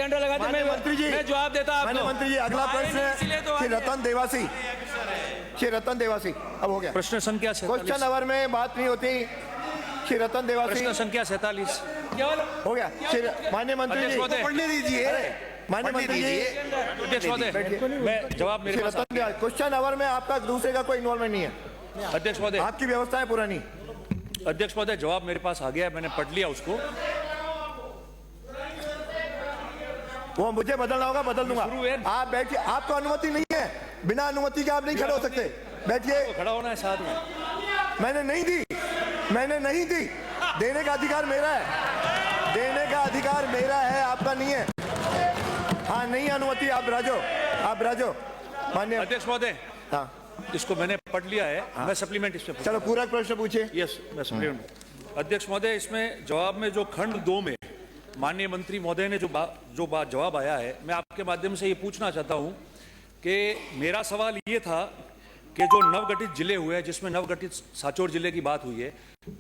डंडा लगाते, मंत्री जी, मैं जवाब देता आपको। मंत्री जी, अगला प्रश्न है श्री रतन देवासी। श्री रतन देवासी, अब हो गया प्रश्न संख्या 47। क्वेश्चन आवर में बात नहीं होती। श्री रतन देवासी, प्रश्न संख्या 47 हो गया। माननीय मंत्री जी, पढ़ने दीजिए। माननीय मंत्री जी, अध्यक्ष महोदय, मैं जवाब मेरे पास। क्वेश्चन आवर में आपका दूसरे का कोई इन्वॉल्वमेंट नहीं है। अध्यक्ष महोदय, आपकी व्यवस्था है पुरानी। अध्यक्ष महोदय, जवाब मेरे पास आ गया, मैंने पढ़ लिया उसको। वो मुझे बदलना होगा, बदल दूंगा। आप बैठिए, आपको अनुमति नहीं है, बिना अनुमति के आप नहीं खड़े हो सकते। बैठिए। खड़ा होना है साथ में। मैंने नहीं दी, मैंने नहीं दी। देने का अधिकार मेरा है, देने का अधिकार मेरा है, आपका नहीं है। हाँ, नहीं अनुमति, आप राजो, आप राजो। माननीय अध्यक्ष महोदय, हाँ, इसको मैंने पढ़ लिया है। मैं सप्लीमेंट इसमें चलो पूरा प्रश्न पूछिए। यस, मैं सप्लीमेंट। अध्यक्ष महोदय, इसमें जवाब में जो खंड 2 में माननीय मंत्री महोदय ने जो जवाब आया है, मैं आपके माध्यम से ये पूछना चाहता हूं कि मेरा सवाल ये था कि जो नवगठित जिले हुए हैं, जिसमें नवगठित सांचौर जिले की बात हुई है,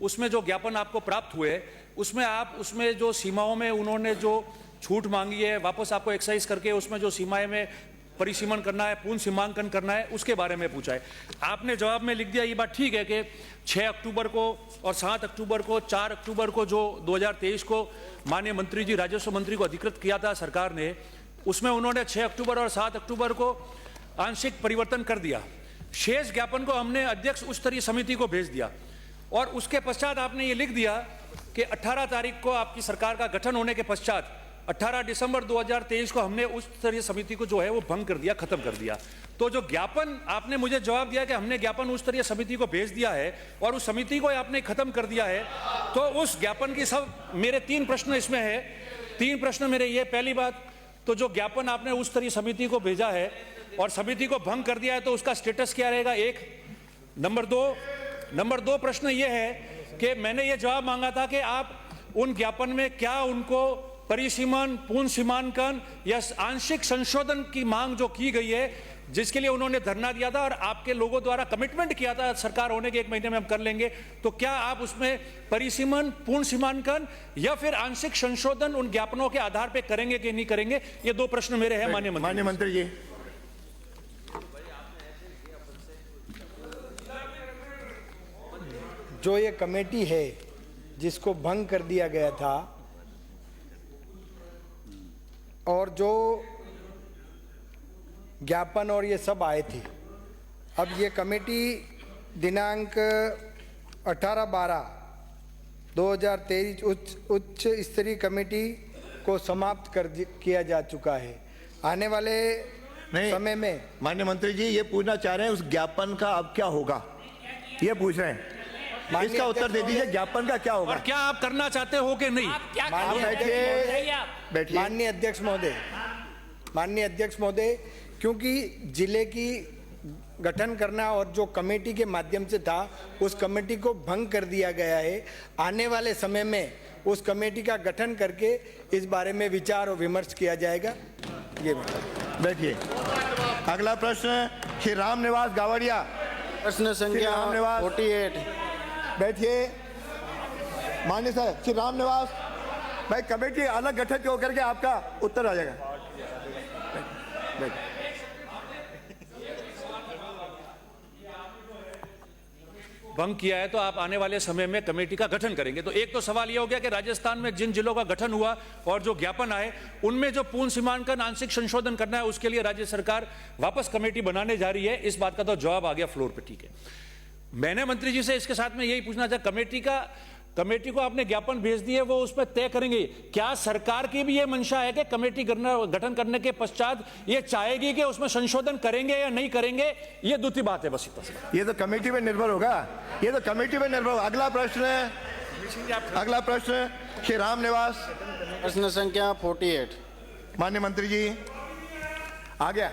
उसमें जो ज्ञापन आपको प्राप्त हुए, उसमें आप उसमें जो सीमाओं में उन्होंने जो छूट मांगी है, वापस आपको एक्सरसाइज करके उसमें जो सीमाएं में परिसीमन करना है, पूर्ण सीमांकन करना है, उसके बारे में पूछा है। आपने जवाब में लिख दिया, ये बात ठीक है कि 6 अक्टूबर को और 7 अक्टूबर को, 4 अक्टूबर को जो 2023 को माननीय मंत्री जी राजस्व मंत्री को अधिकृत किया था सरकार ने, उसमें उन्होंने 6 अक्टूबर और 7 अक्टूबर को आंशिक परिवर्तन कर दिया। शेष ज्ञापन को हमने अध्यक्ष उच्च स्तरीय समिति को भेज दिया और उसके पश्चात आपने ये लिख दिया कि 18 तारीख को आपकी सरकार का गठन होने के पश्चात 18 दिसंबर 2023 को हमने उच्च स्तरीय समिति को जो है वो भंग कर दिया, खत्म कर दिया। तो जो ज्ञापन आपने मुझे जवाब दिया कि हमने ज्ञापन उच्च स्तरीय समिति को भेज दिया है और उस समिति को आपने खत्म कर दिया है, तो उस ज्ञापन की सब मेरे 3 प्रश्न इसमें है। 3 प्रश्न मेरे ये, पहली बात तो जो ज्ञापन आपने उच्च स्तरीय समिति को भेजा है और समिति को भंग कर दिया है, तो उसका स्टेटस क्या रहेगा, 1। नंबर 2 प्रश्न ये है कि मैंने ये जवाब मांगा था कि आप उन ज्ञापन में क्या उनको परिसीमन, पूर्ण सीमांकन या आंशिक संशोधन की मांग जो की गई है, जिसके लिए उन्होंने धरना दिया था और आपके लोगों द्वारा कमिटमेंट किया था सरकार होने के 1 महीने में हम कर लेंगे, तो क्या आप उसमें परिसीमन, पूर्ण सीमांकन या फिर आंशिक संशोधन उन ज्ञापनों के आधार पर करेंगे कि नहीं करेंगे? ये 2 प्रश्न मेरे हैं माननीय मंत्री जी। जो ये कमेटी है जिसको भंग कर दिया गया था और जो ज्ञापन और ये सब आए थे, अब ये कमेटी दिनांक 18/12/2023 उच्च स्तरीय कमेटी को समाप्त कर किया जा चुका है। आने वाले समय में माननीय मंत्री जी ये पूछना चाह रहे हैं उस ज्ञापन का अब क्या होगा, ये पूछ रहे हैं। इसका उत्तर दे दीजिए, ज्ञापन का क्या होगा और क्या आप करना चाहते हो कि नहीं? बैठिए। माननीय अध्यक्ष महोदय, क्योंकि जिले की गठन करना और जो कमेटी के माध्यम से था, उस कमेटी को भंग कर दिया गया है। आने वाले समय में उस कमेटी का गठन करके इस बारे में विचार और विमर्श किया जाएगा। ये बैठिए। अगला प्रश्न श्री राम निवास गावड़िया, प्रश्न संख्या 48। बैठिए। माननीय साहब, श्री राम निवास भाई, कमेटी अलग गठन होकर के आपका उत्तर आ जाएगा। भंग किया है तो आप आने वाले समय में कमेटी का गठन करेंगे। तो एक तो सवाल यह हो गया कि राजस्थान में जिन जिलों का गठन हुआ और जो ज्ञापन आए, उनमें जो पूर्ण सीमांकन, आंशिक संशोधन करना है, उसके लिए राज्य सरकार वापस कमेटी बनाने जा रही है। इस बात का तो जवाब आ गया फ्लोर पे, ठीक है। मैंने मंत्री जी से इसके साथ में यही पूछना था, कमेटी को आपने ज्ञापन भेज दिए, वो उस पर तय करेंगे। क्या सरकार की भी ये मंशा है कि कमेटी गठन करने के पश्चात ये चाहेगी कि उसमें संशोधन करेंगे या नहीं करेंगे? ये दूसरी बात है, बस इतना। ये तो कमेटी पे निर्भर होगा, ये तो कमेटी पे निर्भर होगा। अगला प्रश्न श्री राम निवास, प्रश्न संख्या 48। माननीय मंत्री जी आ गया।